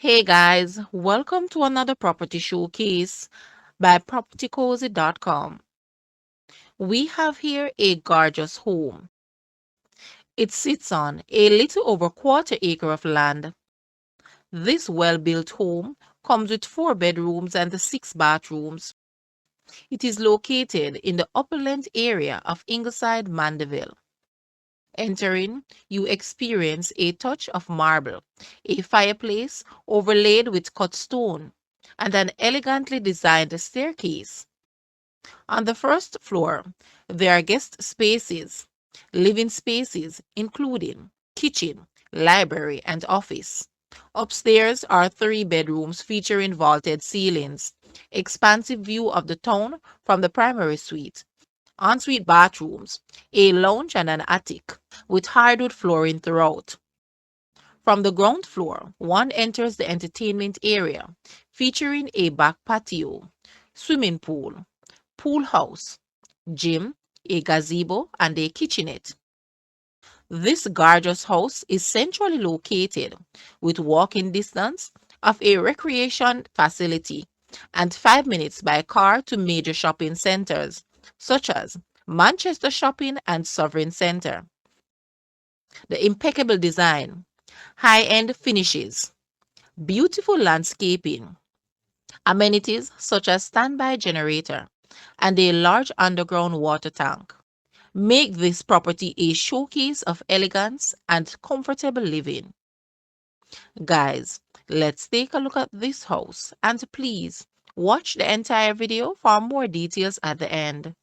Hey guys, welcome to another property showcase by propertycozy.com. We have here a gorgeous home. It sits on a little over quarter acre of land. This well-built home comes with 4 bedrooms and 6 bathrooms. It is located in the opulent area of Ingleside, Mandeville. Entering, you experience a touch of marble, a fireplace overlaid with cut stone, and an elegantly designed staircase. On the first floor, there are guest spaces, living spaces, including kitchen, library, and office. Upstairs are 3 bedrooms featuring vaulted ceilings, expansive view of the town from the primary suite, ensuite bathrooms, a lounge, and an attic with hardwood flooring throughout. From the ground floor, one enters the entertainment area, featuring a back patio, swimming pool house, gym, a gazebo, and a kitchenette. This gorgeous house is centrally located with walking distance of a recreation facility and 5 minutes by car to major shopping centers such as Manchester Shopping and Sovereign Center. The impeccable design, high-end finishes, beautiful landscaping, amenities such as standby generator, and a large underground water tank make this property a showcase of elegance and comfortable living. Guys, let's take a look at this house and please watch the entire video for more details at the end.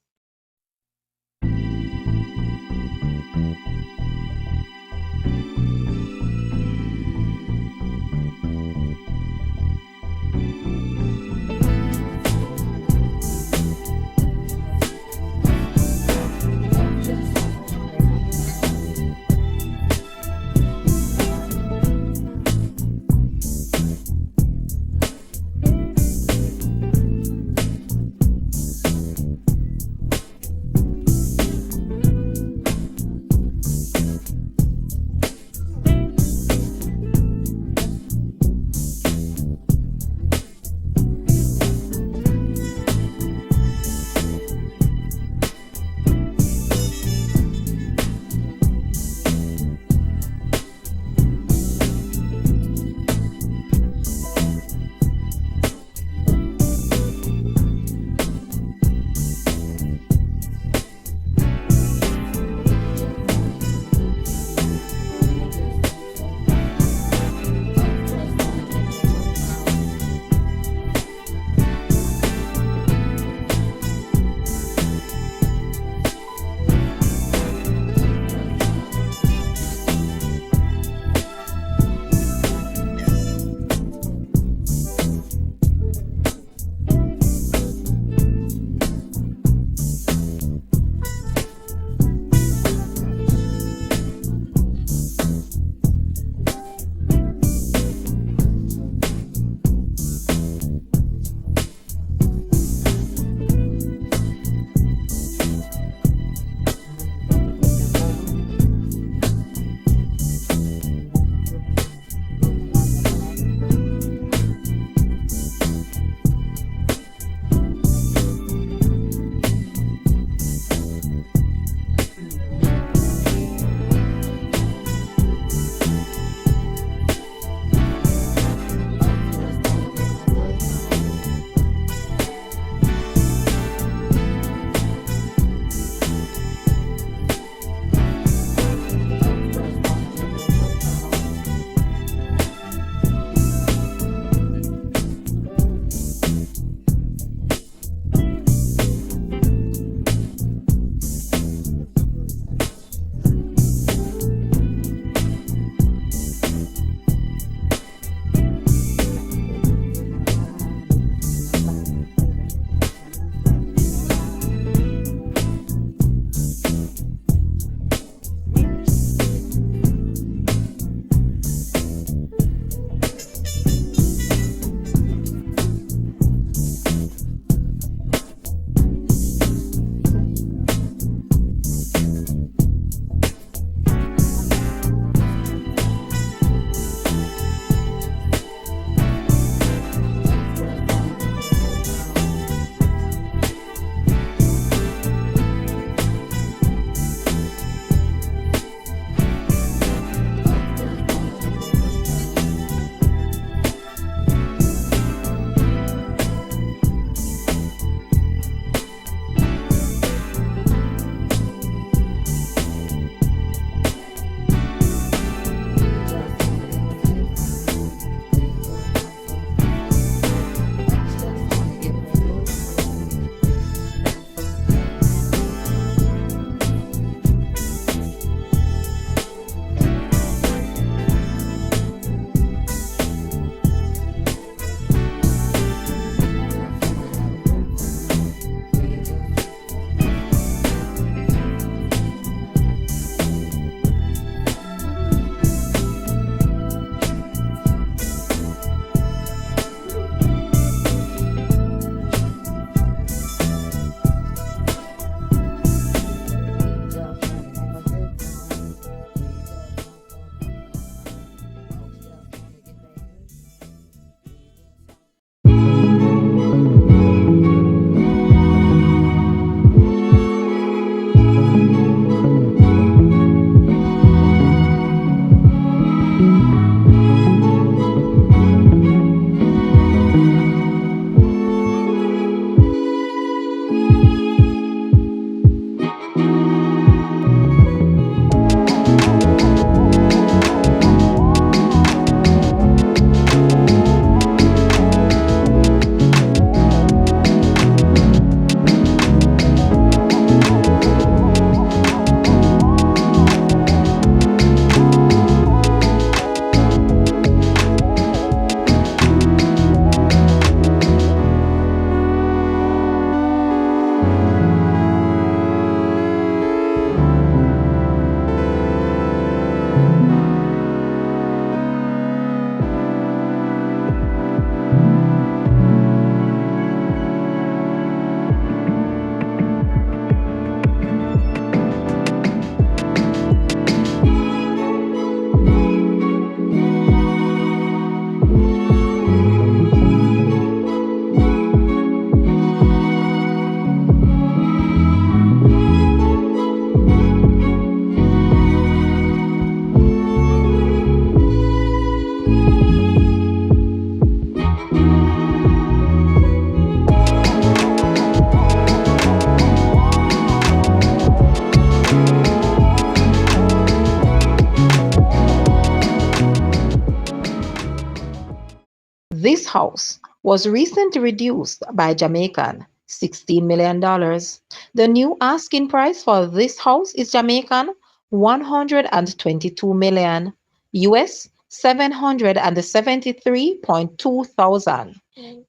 This house was recently reduced by Jamaican $16 million. The new asking price for this house is Jamaican 122 million, US 773.2 thousand,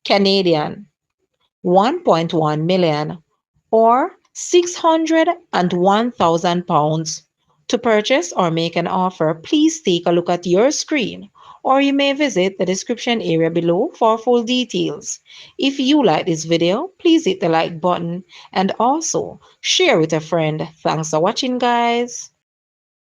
Canadian 1.1 million, or £601,000. To purchase or make an offer, please take a look at your screen, or you may visit the description area below for full details. If you like this video, please hit the like button and also share with a friend. Thanks for watching, guys.